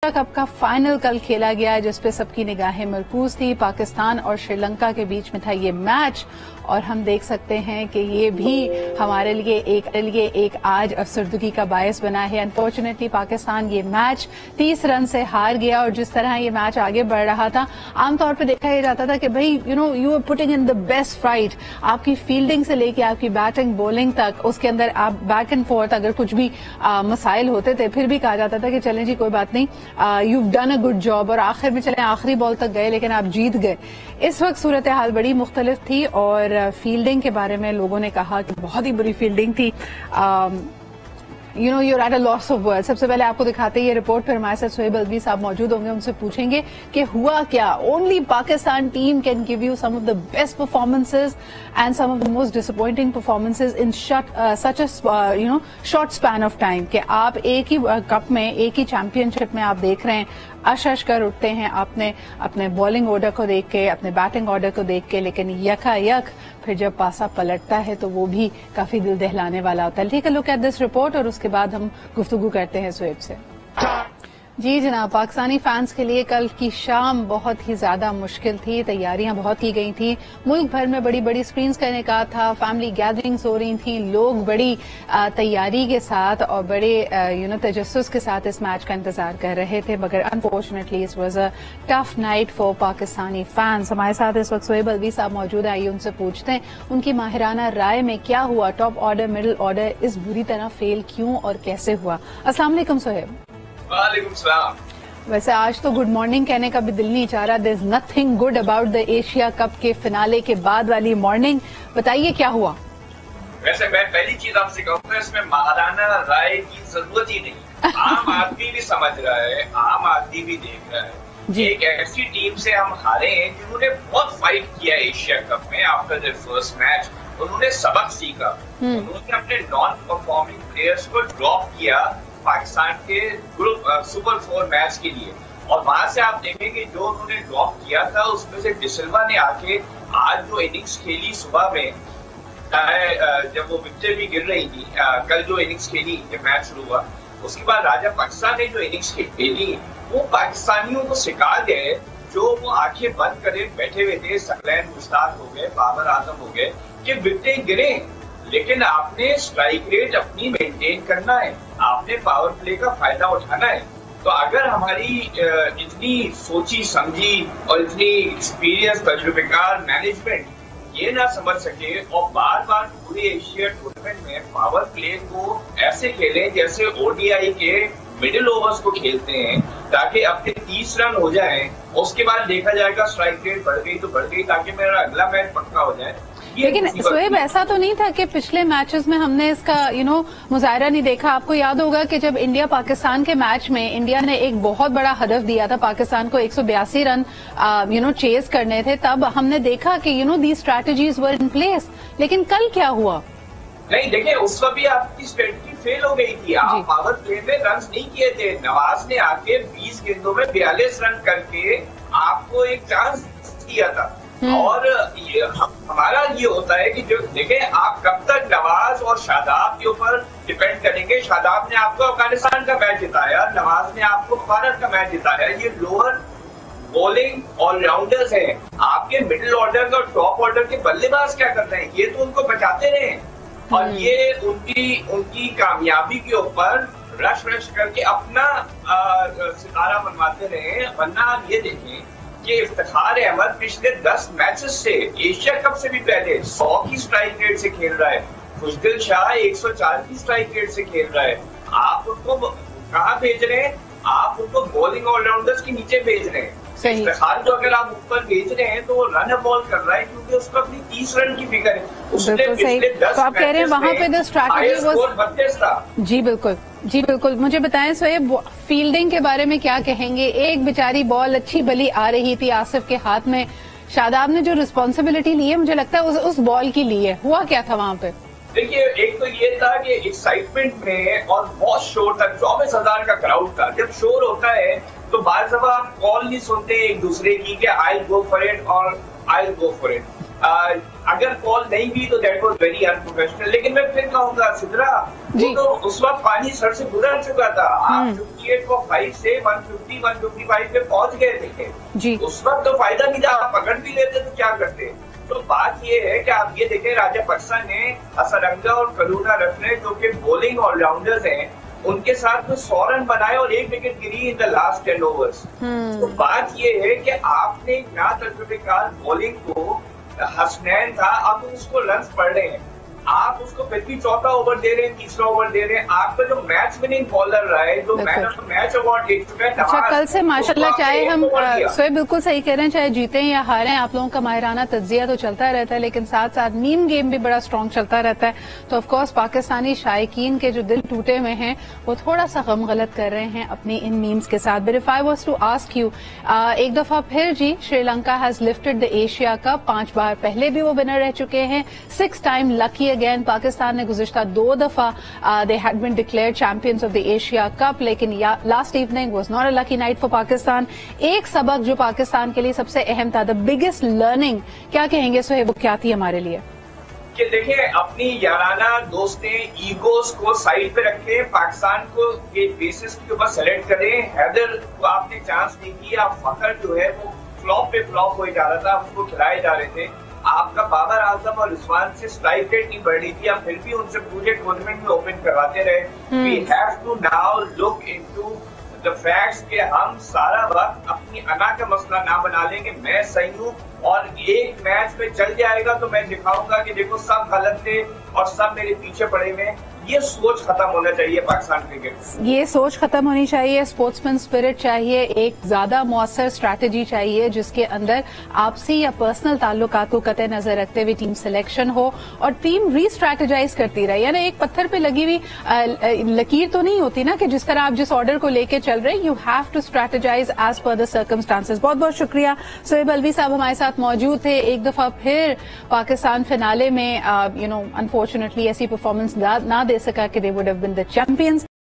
Cup का final कल खेला गया जिसपे सबकी निगाहें मरकूज थी। पाकिस्तान और श्रीलंका के बीच में था ये मैच और हम देख सकते हैं कि ये भी हमारे लिए एक आज अफसरदगी का बायस बना है। अनफॉर्चुनेटली पाकिस्तान ये मैच 30 रन से हार गया और जिस तरह ये मैच आगे बढ़ रहा था आमतौर पर देखा ही जाता था कि भाई you are putting in the best fight. आपकी फील्डिंग से लेके आपकी बैटिंग बॉलिंग तक उसके अंदर आप बैक एंड फोर्थ अगर कुछ भी मसाइल होते थे फिर भी कहा जाता था कि चलें जी कोई बात नहीं, you done a good job और आखिर में चले आखिरी बॉल तक गए लेकिन आप जीत गए। इस वक्त सूरत हाल बड़ी मुख्तलिफ थी और फील्डिंग के बारे में लोगों ने कहा कि बहुत ही बुरी फील्डिंग थी। You're at a loss of word. सबसे पहले आपको दिखाते हैं ये रिपोर्ट, फिर हमारे साथ सोहेब अलवी साहब मौजूद होंगे, उनसे पूछेंगे कि हुआ क्या। Only Pakistan team can give you some of the best performances and some of the most disappointing performances in such a short span of time कि आप एक ही कप में एक ही चैंपियनशिप में आप देख रहे हैं अश कर उठते हैं आपने अपने बॉलिंग ऑर्डर को देख के, अपने बैटिंग ऑर्डर को देख के, लेकिन यकायक फिर जब पासा पलटता है तो वो भी काफी दिल दहलाने वाला होता है। ठीक है, लुक एट दिस रिपोर्ट और उसके बाद हम गुफ्तगू करते हैं सोहेब से। जी जनाब, पाकिस्तानी फैंस के लिए कल की शाम बहुत ही ज्यादा मुश्किल थी। तैयारियां बहुत की गई थी, मुल्क भर में बड़ी बड़ी स्क्रीन्स का इनेकाद था, फैमिली गैदरिंग्स हो रही थी, लोग बड़ी तैयारी के साथ और बड़े तजस्सुस के साथ इस मैच का इंतजार कर रहे थे। मगर unfortunately it was a tough night for Pakistani fans. हमारे साथ इस वक्त सोहेब अलवी साहब मौजूद है, आइए उनसे पूछते हैं उनकी माहिराना राय में क्या हुआ। टॉप ऑर्डर मिडिल ऑर्डर इस बुरी तरह फेल क्यों और कैसे हुआ। अस्सलाम वालेकुम सोहेब। वालेकुम सलाम। वैसे आज तो गुड मॉर्निंग कहने का भी दिल नहीं चाह रहा। There is nothing good about the Asia Cup के फिनाले के बाद वाली मॉर्निंग। बताइए क्या हुआ। वैसे मैं पहली चीज आपसे कहूंगा, इसमें महाराना राय की जरूरत ही नहीं। आम आदमी भी समझ रहा है, आम आदमी भी देख रहा है। एक ऐसी टीम से हम हारे हैं जिन्होंने बहुत फाइट किया एशिया कप में। आफ्टर द फर्स्ट मैच उन्होंने सबक सीखा, उन्होंने अपने नॉन परफॉर्मिंग प्लेयर्स को ड्रॉप किया पाकिस्तान के ग्रुप सुपर 4 मैच के लिए। और वहां से आप देखेंगे जो उन्होंने ड्रॉप किया था उसमें से डिसिल्वा ने आके आज जो इनिंग्स खेली सुबह में, जब वो विकेट भी गिर रही थी, कल जो इनिंग्स खेली जब मैच शुरू हुआ उसके बाद राजा पाकिस्तान ने जो इनिंग्स खेली वो पाकिस्तानियों को सिखा गए जो वो आंखें बंद करे बैठे हुए थे। सकलैन मुश्ताक हो गए, बाबर आजम हो गए कि विकेट गिरे लेकिन आपने स्ट्राइक रेट अपनी मेंटेन करना है, आपने पावर प्ले का फायदा उठाना है। तो अगर हमारी इतनी सोची समझी और इतनी एक्सपीरियंस तजुर्बेकार मैनेजमेंट ये ना समझ सके और बार बार पूरे एशिया टूर्नामेंट में पावर प्ले को ऐसे खेले जैसे ओडीआई के मिडिल ओवर्स को खेलते हैं ताकि अपने 30 रन हो जाएं, उसके बाद देखा जाएगा स्ट्राइक रेट बढ़ गई तो बढ़ गई ताकि मेरा अगला मैच पक्का हो जाए। लेकिन सोहेब ऐसा तो नहीं था कि पिछले मैचेस में हमने इसका मुजाहरा नहीं देखा। आपको याद होगा कि जब इंडिया पाकिस्तान के मैच में इंडिया ने एक बहुत बड़ा हदफ दिया था पाकिस्तान को, 182 रन चेज करने थे, तब हमने देखा कि the strategies were in place. लेकिन कल क्या हुआ? नहीं देखिए, उस वक्त भी आपकी स्ट्रेटजी फेल हो गई थी। आप पावर प्ले में रन नहीं किए थे। नवाज ने आके 20 गेंदों में 42 रन करके आपको एक चांस दिया था। और ये हमारा ये होता है कि जो देखें आप कब तक नवाज और शादाब के ऊपर डिपेंड करेंगे। शादाब ने आपको अफगानिस्तान का मैच जिताया, नवाज ने आपको भारत का मैच जिताया। ये लोअर बॉलिंग ऑलराउंडर्स हैं। आपके मिडिल ऑर्डर और टॉप ऑर्डर के बल्लेबाज क्या करते हैं, ये तो उनको बचाते रहे और ये उनकी कामयाबी के ऊपर रश करके अपना सितारा बनवाते रहे। वरना आप ये देखें कि इफ्तिखार अहमद पिछले 10 मैचेस से एशिया कप से भी पहले 100 की स्ट्राइक रेट से खेल रहा है। खुशदिल शाह 104 की स्ट्राइक रेट से खेल रहा है। आप उनको कहाँ भेज रहे हैं? आप उनको बॉलिंग ऑलराउंडर्स के नीचे भेज रहे हैं। इफ्तिखार जो अगर आप ऊपर भेज रहे हैं तो वो रन बॉल कर रहा है क्योंकि उसको अपनी 30 रन की फिक्र है। उसने पिछले 10 तो आप कह रहे हैं वहां पे द स्ट्रैटेजी वाज था। जी बिल्कुल। मुझे बताएं सोहेब, फील्डिंग के बारे में क्या कहेंगे? एक बेचारी बॉल अच्छी भली आ रही थी आसिफ के हाथ में, शादाब ने जो रिस्पॉन्सिबिलिटी ली है मुझे लगता है उस बॉल की ली है। हुआ क्या था वहां पे? देखिए, एक तो ये था कि एक्साइटमेंट में और बहुत शोर था, 24,000 का क्राउड था। जब शोर होता है तो बार दफा आप कॉल नहीं सुनते एक दूसरे की कि आई गो फॉर इट और आई गो फॉर इट। अगर कॉल नहीं भी तो दैट वाज वेरी अनप्रोफेशनल। लेकिन मैं फिर कहूंगा सिद्रा, वो तो उस वक्त पानी सर से गुजर चुका था। आप 58 से 150 155 पे पहुंच गए थे जी। उस वक्त तो फायदा नहीं था, आप पकड़ भी लेते तो क्या करते। तो बात ये है कि आप ये देखें, राजा पाकिस्तान ने असरंगा और करुणा रत्ने जो कि बॉलिंग ऑलराउंडर्स हैं, उनके साथ में 100 रन बनाए और 1 wicket Giri in the last 10 overs. तो बात ये है कि आपने ना तजुर्बेकार बॉलिंग को, हसनैन था, अब उसको रन पड़ रहे हैं, आप उसको फिर भी चौथा ओवर दे रहे हैं, तीसरा ओवर दे रहे हैं। आपका जो मैच विनिंग बॉलर रहा है, जो man of the match award जीत चुका है, अच्छा कल से माशाल्लाह, चाहे हम सोए बिल्कुल सही कह रहे हैं, चाहे जीते या हारें, आप लोगों का माहिराना तज्जिया तो चलता रहता है, लेकिन साथ साथ मीम गेम भी बड़ा स्ट्रांग चलता रहता है। तो ऑफकोर्स पाकिस्तानी शायकीन के जो दिल टूटे हुए हैं वो थोड़ा सा गम गलत कर रहे हैं अपनी इन मीम्स के साथ। But if I was to ask you, एक दफा फिर जी Sri Lanka has lifted the Asia cup. 5 बार पहले भी वो विनर रह चुके हैं, 6 टाइम लकी अगेन। पाकिस्तान ने गुज़िश्ता 2 दफा they had been declared champions of the Asia cup, लेकिन last evening was not a lucky night for Pakistan. एक सबक जो पाकिस्तान के लिए सबसे अहम था, द बिगेस्ट लर्निंग, क्या कहेंगे सोहेब, वो क्या थी हमारे लिए? कि देखिए, अपनी याराना दोस्तें, ईगोस को साइड पे रखें, पाकिस्तान को के बेसिस के ऊपर सेलेक्ट करें। हैदर को आपने चांस नहीं किया, फखर जो है वो फ्लॉप पे फ्लॉप हो जा रहा था, उसको खिलाए जा रहे थे। आपका बाबर आजम और रिजवान से स्ट्राइक रेट नहीं बढ़ रही थी, आप फिर भी उनसे पूरे टूर्नामेंट में ओपन करवाते रहे। We have to now look into the facts कि हम सारा वक्त अपनी अना का मसला ना बना लेंगे। मैं सही हूँ और एक मैच में चल जाएगा तो मैं दिखाऊंगा कि देखो सब गलत थे और सब मेरे पीछे पड़े हुए। ये सोच खत्म होना चाहिए पाकिस्तान क्रिकेट। ये सोच खत्म होनी चाहिए, स्पोर्ट्समैन स्पिरिट चाहिए, एक ज्यादा मौसर स्ट्रैटेजी चाहिए जिसके अंदर आपसी या पर्सनल ताल्लुकात को कतई नजर रखते हुए टीम सिलेक्शन हो और टीम री स्ट्रैटेजाइज करती रहे। यानी एक पत्थर पे लगी हुई लकीर तो नहीं होती ना कि जिस तरह आप जिस ऑर्डर को लेके चल रहे, you have to strategize as per the circumstances. बहुत बहुत शुक्रिया। सोहेब अलवी साहब हमारे साथ मौजूद थे। एक दफा फिर पाकिस्तान फिनाले में अनफॉर्चुनेटली ऐसी परफॉर्मेंस ना दे सका कि they would have been the champions.